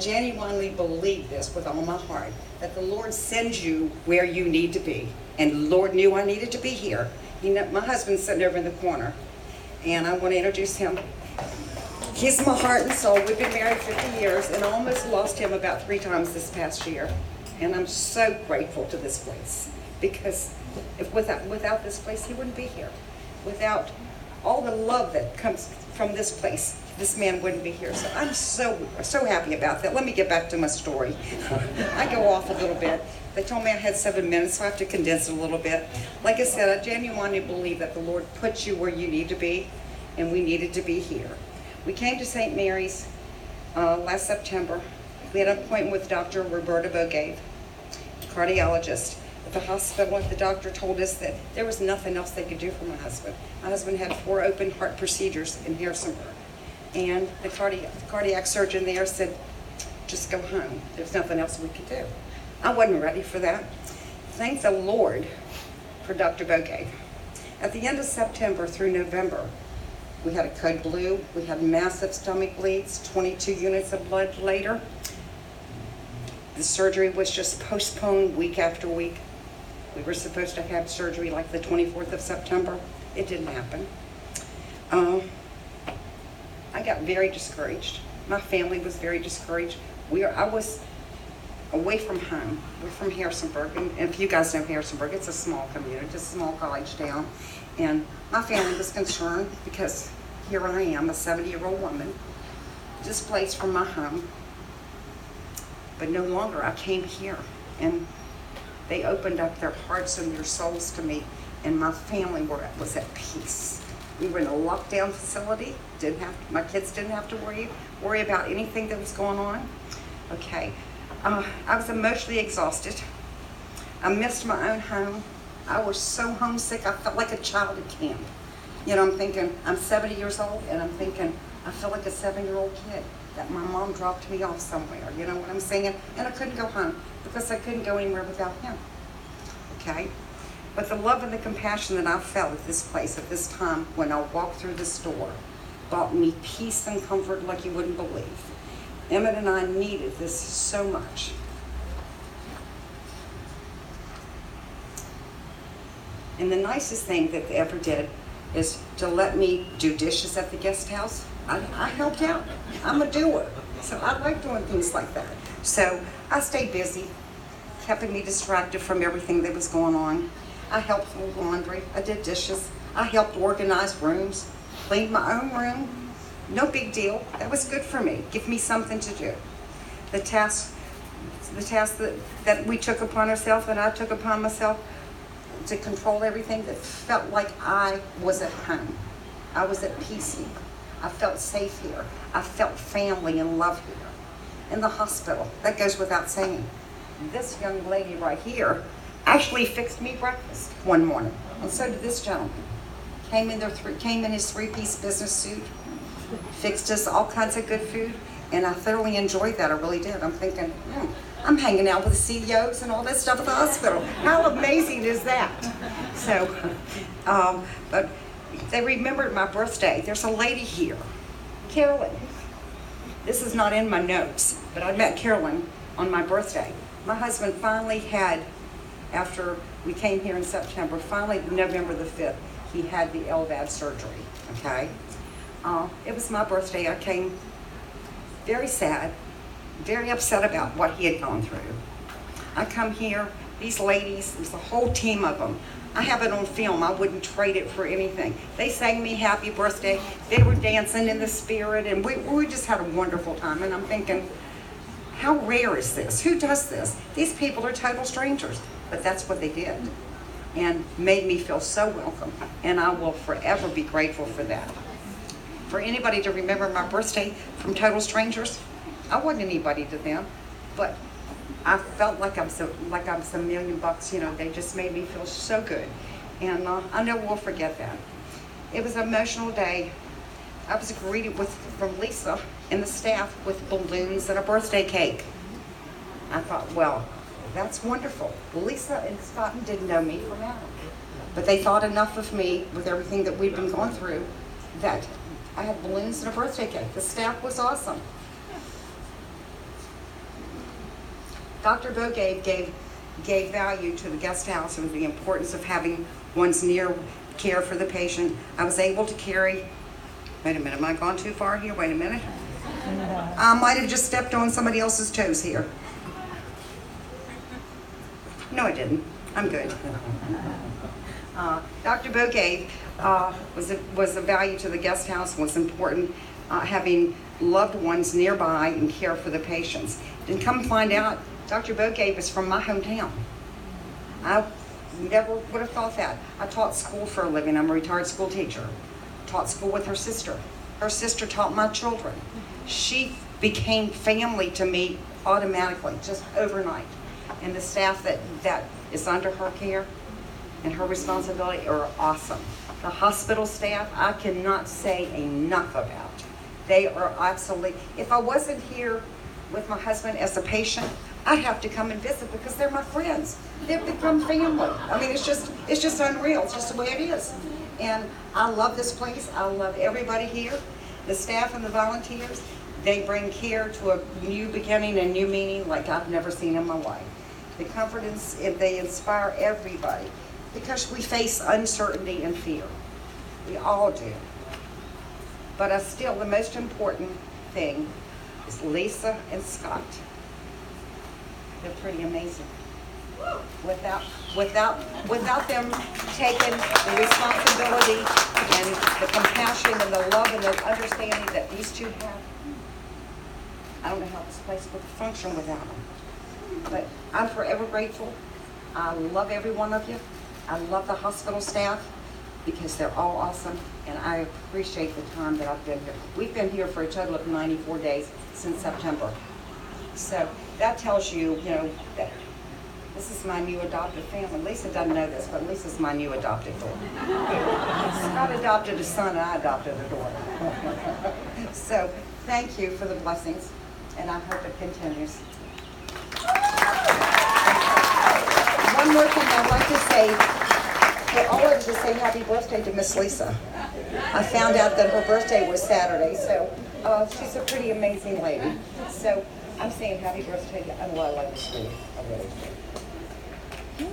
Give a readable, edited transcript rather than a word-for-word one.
genuinely believe this with all my heart, that the Lord sends you where you need to be. And the Lord knew I needed to be here. My husband's sitting over in the corner, and I want to introduce him. He's my heart and soul. We've been married 50 years, and I almost lost him about 3 times this past year. And I'm so grateful to this place, because without this place, he wouldn't be here. Without all the love that comes from this place, this man wouldn't be here. So I'm so happy about that. Let me get back to my story. I go off a little bit. They told me I had 7 minutes, so I have to condense it a little bit. Like I said, I genuinely believe that the Lord puts you where you need to be, and we needed to be here. We came to St. Mary's last September. We had an appointment with Dr. Roberta Bogave, cardiologist. At the hospital, the doctor told us that there was nothing else they could do for my husband. My husband had 4 open heart procedures in Harrisonburg. And the cardiac surgeon there said, just go home. There's nothing else we could do. I wasn't ready for that. Thank the Lord for Dr. Bogave. At the end of September through November, we had a code blue. We had massive stomach bleeds, 22 units of blood later. The surgery was just postponed week after week. We were supposed to have surgery like the 24th of September. It didn't happen. I got very discouraged. My family was very discouraged. I was away from home. We're from Harrisonburg, and if you guys know Harrisonburg, it's a small community, it's a small college town. And my family was concerned because here I am, a 70-year-old woman, displaced from my home. But no longer, I came here, and they opened up their hearts and their souls to me, and my family was at peace. We were in a lockdown facility. My kids didn't have to worry about anything that was going on. Okay, I was emotionally exhausted. I missed my own home. I was so homesick. I felt like a child at camp. You know, I'm thinking, I'm 70 years old, and I'm thinking, I feel like a 7-year-old kid that my mom dropped me off somewhere. You know what I'm saying? And I couldn't go home because I couldn't go anywhere without him. Okay? But the love and the compassion that I felt at this place at this time when I walked through this door brought me peace and comfort like you wouldn't believe. Emmett and I needed this so much. And the nicest thing that they ever did is to let me do dishes at the guest house. I helped out. I'm a doer. So I like doing things like that. So I stayed busy, keeping me distracted from everything that was going on. I helped with laundry. I did dishes. I helped organize rooms, cleaned my own room. No big deal. That was good for me. Give me something to do. The task that we took upon ourselves and I took upon myself to control everything, that felt like I was at home. I was at peace here. I felt safe here. I felt family and love here. In the hospital, that goes without saying. This young lady right here actually fixed me breakfast one morning, and so did this gentleman. Came in his 3-piece business suit, fixed us all kinds of good food, and I thoroughly enjoyed that. I really did. I'm thinking, I'm hanging out with the CEOs and all that stuff at the hospital. How amazing is that? So, but they remembered my birthday. There's a lady here, Carolyn. This is not in my notes, but I met Carolyn on my birthday. My husband finally had, after we came here in September, finally November the 5th, he had the LVAD surgery, okay? It was my birthday. I came very sad, very upset about what he had gone through. I come here, these ladies, there's a whole team of them. I have it on film. I wouldn't trade it for anything. They sang me happy birthday. They were dancing in the spirit, and we just had a wonderful time. And I'm thinking, how rare is this? Who does this? These people are total strangers. But that's what they did, and made me feel so welcome. And I will forever be grateful for that. For anybody to remember my birthday from total strangers, I wasn't anybody to them, but I felt like I'm some $1 million. You know, they just made me feel so good, and I never will forget that. It was an emotional day. I was greeted from Lisa and the staff with balloons and a birthday cake. I thought, well, that's wonderful. Lisa and Scotland didn't know me from Adam, but they thought enough of me with everything that we'd been going through that I had balloons and a birthday cake. The staff was awesome. Dr. Bogave gave value to the guest house and the importance of having one's near care for the patient. I was able to carry, wait a minute, am I gone too far here? Wait a minute. I might have just stepped on somebody else's toes here. No, I didn't. I'm good. Dr. Bogave was a value to the guest house, was important, having loved ones nearby and care for the patients. And come find out, Dr. Bogave is from my hometown. I never would have thought that. I taught school for a living. I'm a retired school teacher. Taught school with her sister. Her sister taught my children. She became family to me automatically, just overnight. And the staff that is under her care and her responsibility are awesome. The hospital staff, I cannot say enough about. They are absolutely, if I wasn't here with my husband as a patient, I'd have to come and visit because they're my friends. They've become family. I mean, it's just unreal. It's just the way it is. And I love this place. I love everybody here. The staff and the volunteers, they bring care to a new beginning and new meaning like I've never seen in my life. The confidence, they inspire everybody because we face uncertainty and fear. We all do. But still, the most important thing is Lisa and Scott. They're pretty amazing. Without them taking the responsibility and the compassion and the love and the understanding that these two have, I don't know how this place would function without them. But I'm forever grateful. I love every one of you. I love the hospital staff because they're all awesome, and I appreciate the time that I've been here. We've been here for a total of 94 days since September. So that tells you, that this is my new adopted family. Lisa doesn't know this, but Lisa's my new adopted daughter. Scott adopted a son, and I adopted a daughter. So thank you for the blessings, and I hope it continues. One more thing I'd like to say. I wanted to say happy birthday to Miss Lisa. I found out that her birthday was Saturday, so she's a pretty amazing lady. So I'm saying happy birthday, and I love you, sweetie. I really do.